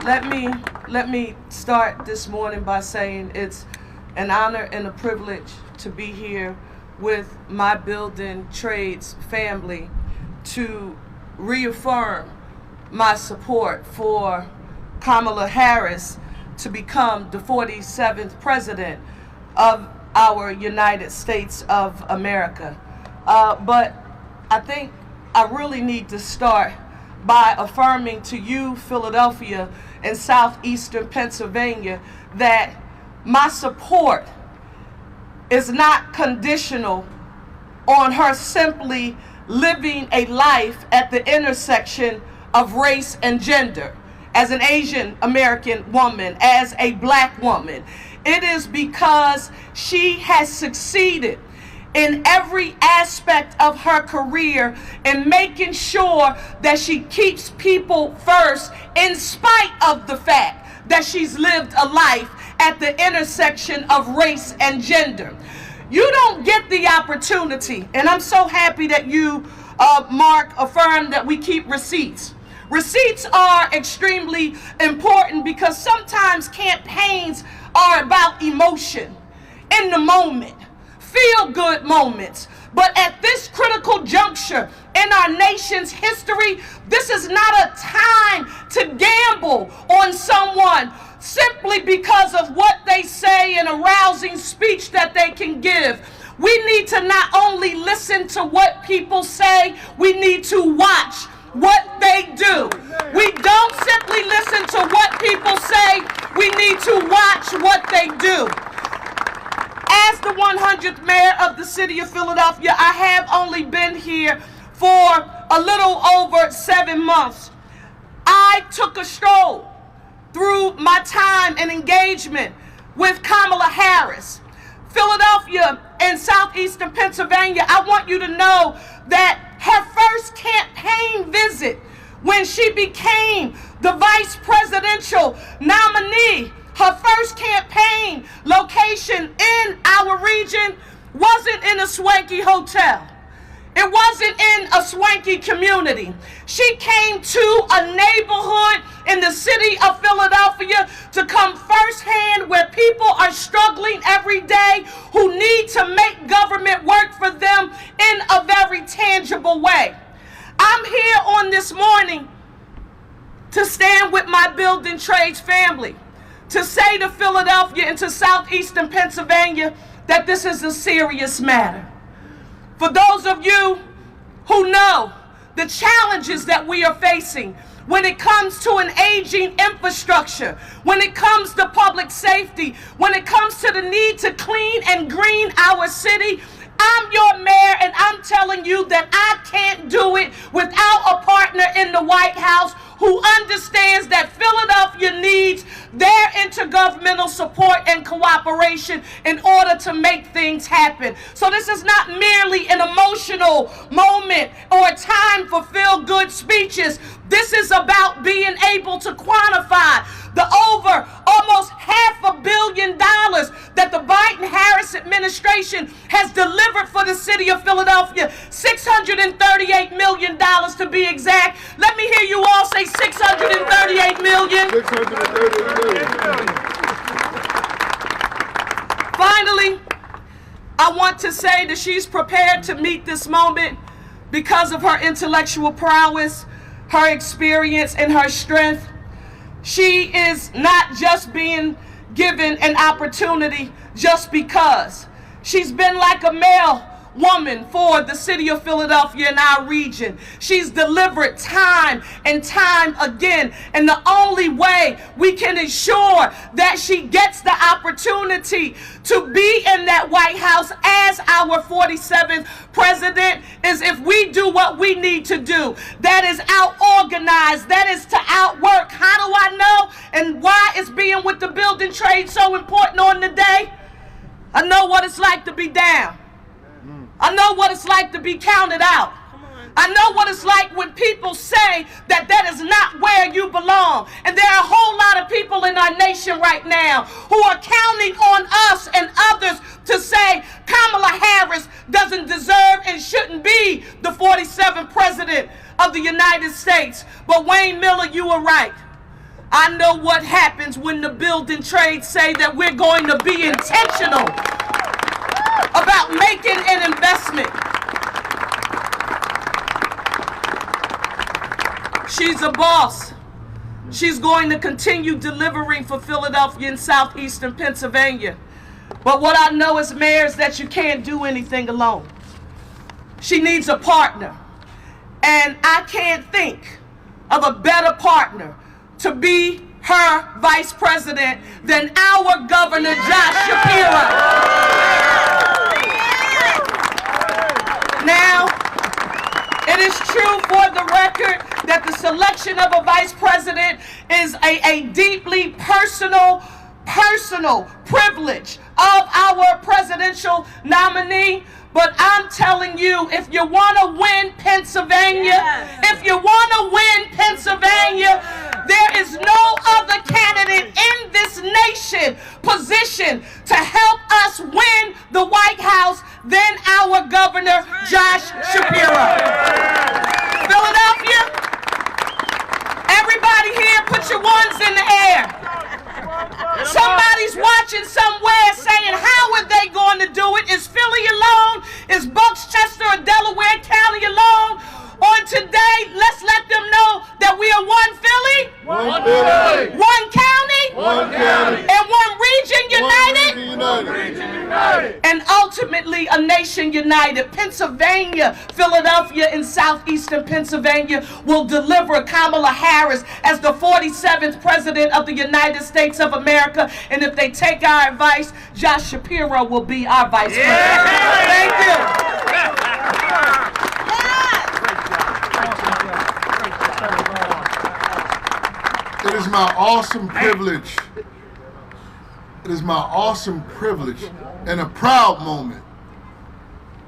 Let me start this morning by saying it's an honor and a privilege to be here with my building trades family to reaffirm my support for Kamala Harris to become the 47th president of our United States of America. But I think I really need to start by affirming to you, Philadelphia and southeastern Pennsylvania, that my support is not conditional on her simply living a life at the intersection of race and gender, as an Asian American woman, as a black woman. It is because she has succeeded in every aspect of her career in making sure that she keeps people first, in spite of the fact that she's lived a life at the intersection of race and gender. You don't get the opportunity, and I'm so happy that you, Mark, affirmed that we keep receipts. Receipts are extremely important because sometimes campaigns are about emotion, in the moment, feel-good moments. But at this critical juncture in our nation's history, this is not a time to gamble on someone simply because of what they say in a rousing speech that they can give. We need to not only listen to what people say, we need to watch what they do. We don't simply listen to what people say, we need to watch what they do. As the 100th mayor of the city of Philadelphia, I have only been here for a little over 7 months. I took a stroll through my time and engagement with Kamala Harris. Philadelphia and southeastern Pennsylvania, I want you to know that her first campaign visit when she became the vice presidential nominee, her first campaign location in our region wasn't in a swanky hotel. It wasn't in a swanky community. She came to a neighborhood in the city of Philadelphia to come firsthand where people are struggling every day, who need to make government work for them in a very tangible way. I'm here on this morning to stand with my building trades family, to say to Philadelphia and to southeastern Pennsylvania that this is a serious matter. For those of you who know the challenges that we are facing when it comes to an aging infrastructure, when it comes to public safety, when it comes to the need to clean and green our city, I'm your mayor, and I'm telling you that I can't do it without a partner in the White House who understands that Philadelphia needs their intergovernmental support and cooperation in order to make things happen. So this is not merely an emotional moment or a time for feel-good speeches. This is about being able to quantify the over almost $500 million that the Biden-Harris administration has delivered for the city of Philadelphia. $638 million to be exact. Let me hear you all say $638 million. $638 million. Finally, I want to say that she's prepared to meet this moment because of her intellectual prowess, her experience, and her strength. She is not just being given an opportunity just because. She's been like a male woman for the city of Philadelphia and our region. She's delivered time and time again. And the only way we can ensure that she gets the opportunity to be in that White House as our 47th president is if we do what we need to do. That is out-organize. That is to outwork. How do I know? And why is being with the building trade so important on the day? I know what it's like to be down. I know what it's like to be counted out. I know what it's like when people say that that is not where you belong. And there are a whole lot of people in our nation right now who are counting on us and others to say Kamala Harris doesn't deserve and shouldn't be the 47th president of the United States. But Wayne Miller, you were right. I know what happens when the building trades say that we're going to be intentional about making an investment. She's a boss. She's going to continue delivering for Philadelphia and southeastern Pennsylvania. But what I know as mayor is that you can't do anything alone. She needs a partner. And I can't think of a better partner to be her vice president than our Governor Josh Shapiro. Now, it is true for the record that the selection of a vice president is a deeply personal privilege of our presidential nominee. But I'm telling you, if you want to win Pennsylvania, there is no other candidate in this nation positioned to help us win the White House than our Governor Josh Shapiro. Philadelphia, everybody here, put your ones in the air. Somebody's watching somewhere saying, how are they going to do it? Is Philly alone? Is Buckchester or Delaware County alone? On today, let's let them know that we are one Philly, one Philly, one county, and one region united, and ultimately a nation united. Pennsylvania, Philadelphia, and southeastern Pennsylvania will deliver Kamala Harris as the 47th president of the United States of America. And if they take our advice, Josh Shapiro will be our vice president. Thank you. It is my awesome privilege. It is my awesome privilege and a proud moment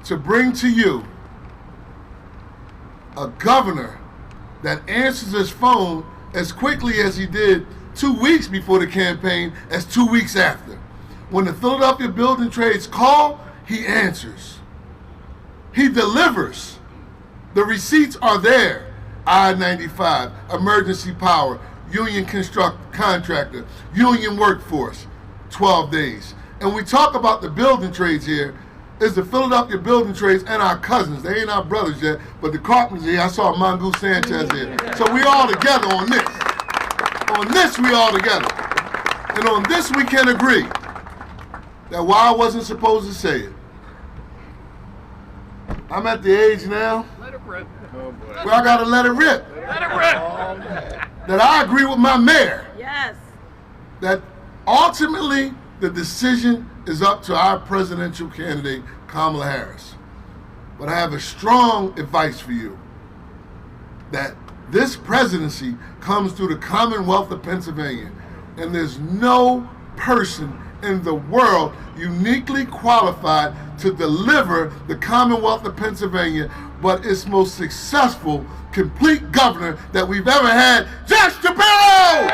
to bring to you a governor that answers his phone as quickly as he did 2 weeks before the campaign as 2 weeks after. When the Philadelphia building trades call, he answers. He delivers. The receipts are there. I-95, emergency power, union contractor, union workforce, 12 days. And we talk about the building trades here, is the Philadelphia building trades and our cousins. They ain't our brothers yet, but the carpenters here, I saw Mongoose Sanchez here. So we all together on this. On this, we all together. And on this, we can agree that while I wasn't supposed to say it, I'm at the age now where I gotta let it rip. That I agree with my mayor. Yes. That ultimately the decision is up to our presidential candidate, Kamala Harris. But I have a strong advice for you. That this presidency comes through the Commonwealth of Pennsylvania. And there's no person in the world uniquely qualified to deliver the Commonwealth of Pennsylvania, but its most successful, complete governor that we've ever had, Josh Shapiro!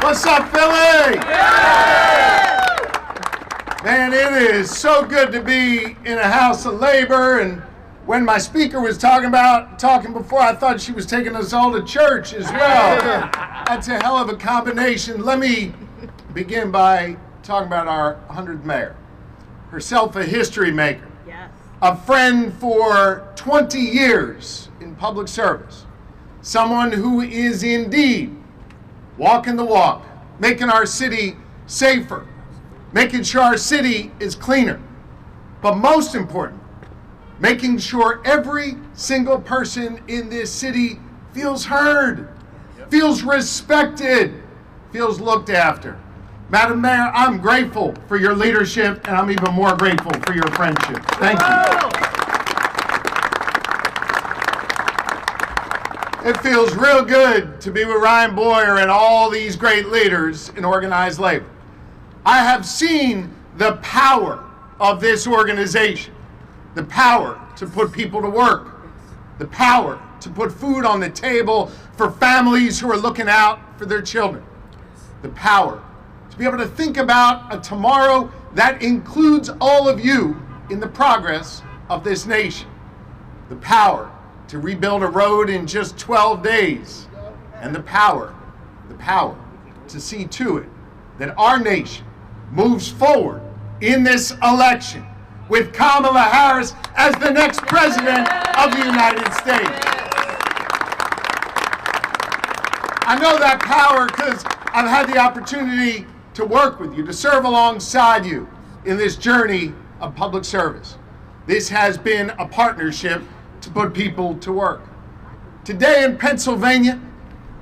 What's up, Philly? Man, it is so good to be in a House of Labor, and when my speaker was talking before, I thought she was taking us all to church as well. That's a hell of a combination. Let me begin by talking about our 100th mayor. Herself a history maker. Yes. A friend for 20 years in public service. Someone who is indeed walking the walk, making our city safer, making sure our city is cleaner. But most important, making sure every single person in this city feels heard, feels respected, feels looked after. Madam Mayor, I'm grateful for your leadership, and I'm even more grateful for your friendship. Thank you. It feels real good to be with Ryan Boyer and all these great leaders in organized labor. I have seen the power of this organization, the power to put people to work, the power to put food on the table for families who are looking out for their children, the power to be able to think about a tomorrow that includes all of you in the progress of this nation, the power to rebuild a road in just 12 days, and the power to see to it that our nation moves forward in this election with Kamala Harris as the next president of the United States. I know that power because I've had the opportunity to work with you, to serve alongside you in this journey of public service. This has been a partnership to put people to work. Today in Pennsylvania,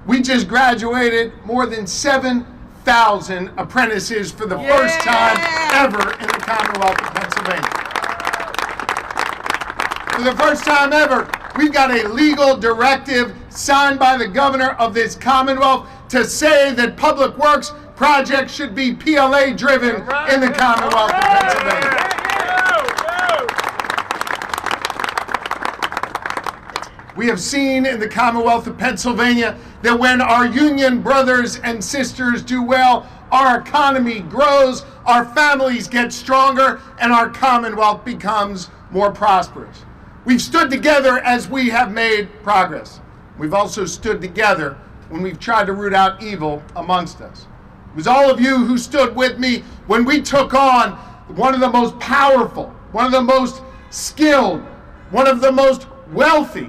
we just graduated more than 7,000 apprentices for the first time ever in the Commonwealth of Pennsylvania. For the first time ever, we've got a legal directive signed by the governor of this Commonwealth to say that public works projects should be PLA driven in the Commonwealth of Pennsylvania. We have seen in the Commonwealth of Pennsylvania that when our union brothers and sisters do well, our economy grows, our families get stronger, and our Commonwealth becomes more prosperous. We've stood together as we have made progress. We've also stood together when we've tried to root out evil amongst us. It was all of you who stood with me when we took on one of the most powerful, one of the most skilled, one of the most wealthy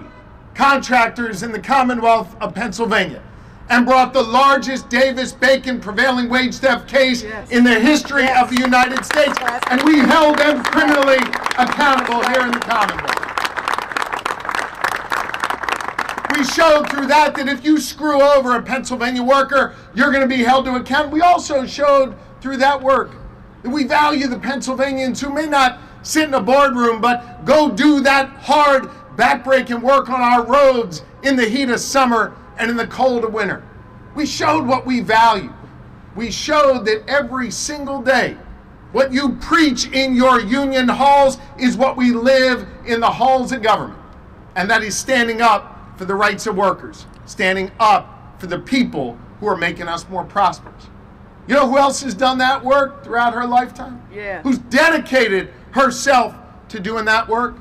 contractors in the Commonwealth of Pennsylvania, and brought the largest Davis-Bacon prevailing wage theft case in the history of the United States, and we held them criminally accountable here in the Commonwealth. We showed through that if you screw over a Pennsylvania worker, you're going to be held to account. We also showed through that work that we value the Pennsylvanians who may not sit in a boardroom, but go do that hard backbreaking work on our roads in the heat of summer and in the cold of winter. We showed what we value. We showed that every single day, what you preach in your union halls is what we live in the halls of government. And that is standing up for the rights of workers, standing up for the people who are making us more prosperous. You know who else has done that work throughout her lifetime? Yeah. Who's dedicated herself to doing that work?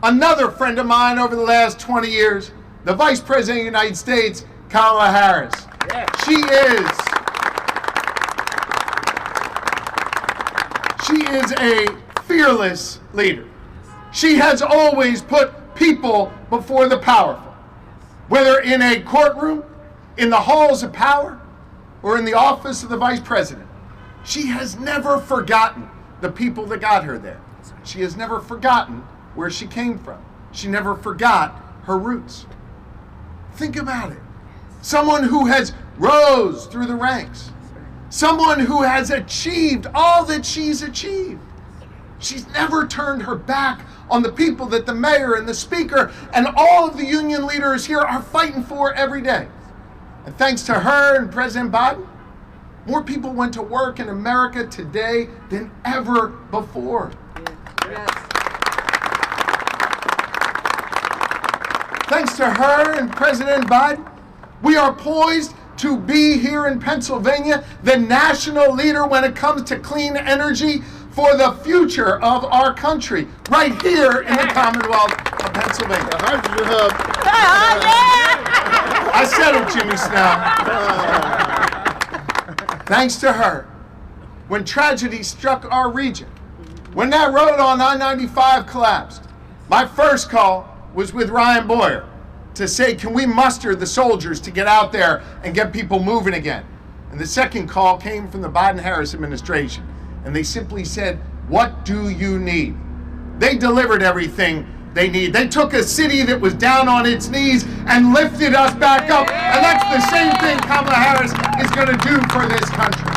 Another friend of mine over the last 20 years, the Vice President of the United States, Kamala Harris. Yeah. She is a fearless leader. She has always put people before the powerful, whether in a courtroom, in the halls of power, or in the office of the Vice President. She has never forgotten the people that got her there. She has never forgotten where she came from. She never forgot her roots. Think about it. Someone who has rose through the ranks. Someone who has achieved all that she's achieved. She's never turned her back on the people that the mayor and the speaker and all of the union leaders here are fighting for every day. And thanks to her and President Biden, more people went to work in America today than ever before. Yes. Thanks to her and President Biden, we are poised to be here in Pennsylvania the national leader when it comes to clean energy for the future of our country, right here in the Commonwealth of Pennsylvania. The hydrogen hub. I said it, Jimmy Snow. Thanks to her, when tragedy struck our region, when that road on I-95 collapsed, my first call was with Ryan Boyer to say, can we muster the soldiers to get out there and get people moving again? And the second call came from the Biden-Harris administration. And they simply said, what do you need? They delivered everything they need. They took a city that was down on its knees and lifted us back up. And that's the same thing Kamala Harris is going to do for this country.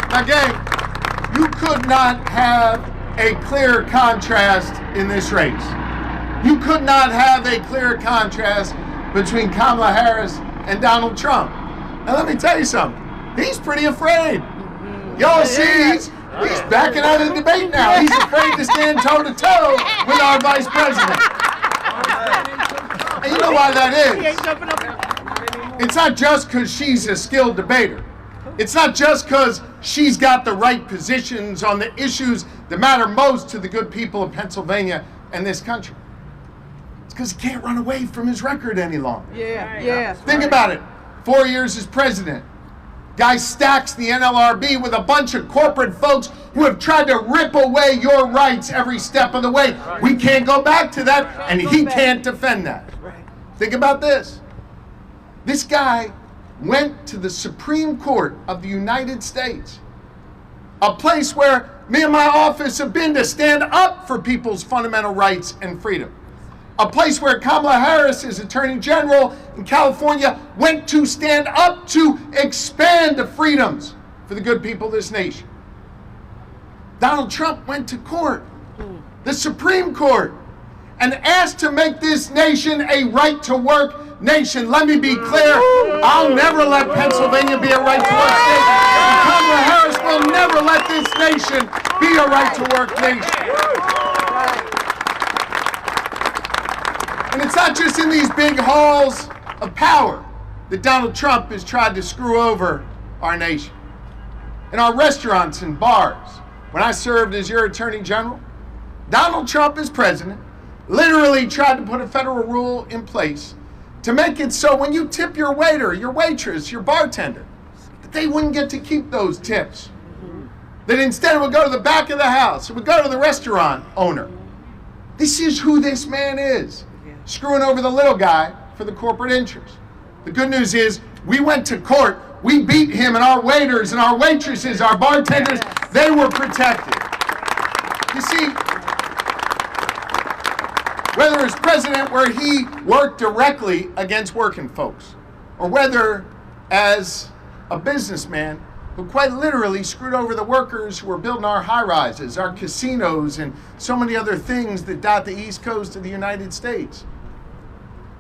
Now, gang, you could not have a clear contrast in this race. You could not have a clear contrast between Kamala Harris and Donald Trump. And let me tell you something. He's pretty afraid. Y'all see, he's backing out of the debate now. He's afraid to stand toe-to-toe with our vice president. And you know why that is? It's not just because she's a skilled debater. It's not just because she's got the right positions on the issues that matter most to the good people of Pennsylvania and this country. It's because he can't run away from his record any longer. Yeah. Think about it. 4 years as president. Guy stacks the NLRB with a bunch of corporate folks who have tried to rip away your rights every step of the way. We can't go back to that, and he can't defend that. Think about this. This guy went to the Supreme Court of the United States, a place where me and my office have been to stand up for people's fundamental rights and freedom. A place where Kamala Harris, as Attorney General in California, went to stand up to expand the freedoms for the good people of this nation. Donald Trump went to court, the Supreme Court, and asked to make this nation a right-to-work nation. Let me be clear, I'll never let Pennsylvania be a right-to-work state. And Kamala Harris will never let this nation be a right-to-work nation. And it's not just in these big halls of power that Donald Trump has tried to screw over our nation. In our restaurants and bars, when I served as your Attorney General, Donald Trump, as president, literally tried to put a federal rule in place to make it so when you tip your waiter, your waitress, your bartender, that they wouldn't get to keep those tips. That instead it would go to the back of the house, it would go to the restaurant owner. This is who this man is, screwing over the little guy for the corporate interest. The good news is we went to court, we beat him, and our waiters and our waitresses, our bartenders, they were protected. You see, whether as president where he worked directly against working folks, or whether as a businessman who quite literally screwed over the workers who were building our high-rises, our casinos, and so many other things that dot the East Coast of the United States.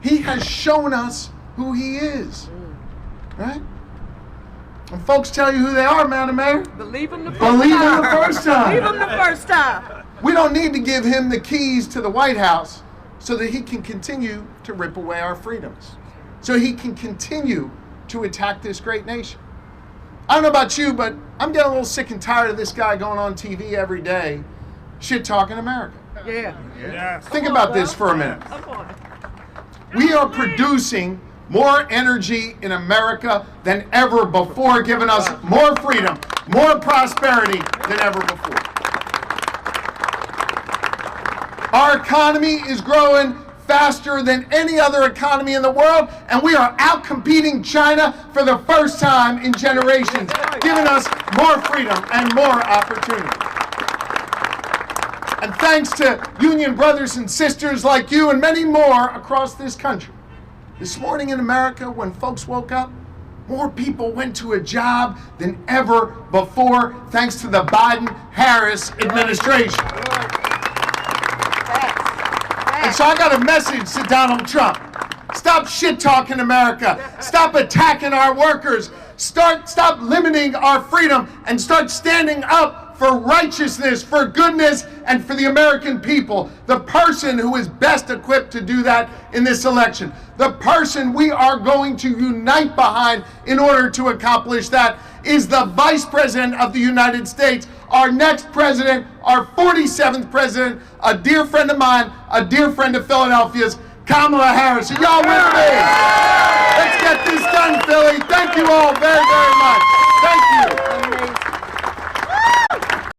He has shown us who he is, right? When folks tell you who they are, Madam Mayor, Believe him the first believe time. him the first time. Believe him the first time. We don't need to give him the keys to the White House so that he can continue to rip away our freedoms, so he can continue to attack this great nation. I don't know about you, but I'm getting a little sick and tired of this guy going on TV every day, shit-talking America. Yeah. Think about this for a minute. We are producing more energy in America than ever before, giving us more freedom, more prosperity than ever before. Our economy is growing faster than any other economy in the world, and we are outcompeting China for the first time in generations, giving us more freedom and more opportunity. And thanks to union brothers and sisters like you and many more across this country, this morning in America, when folks woke up, more people went to a job than ever before, thanks to the Biden-Harris administration. And so I got a message to Donald Trump. Stop shit-talking America. Stop attacking our workers. Stop limiting our freedom and start standing up for righteousness, for goodness, and for the American people. The person who is best equipped to do that in this election, the person we are going to unite behind in order to accomplish that, is the Vice President of the United States, our next president, our 47th president, a dear friend of mine, a dear friend of Philadelphia's, Kamala Harris. Are y'all with me? Let's get this done, Philly. Thank you all very, very much.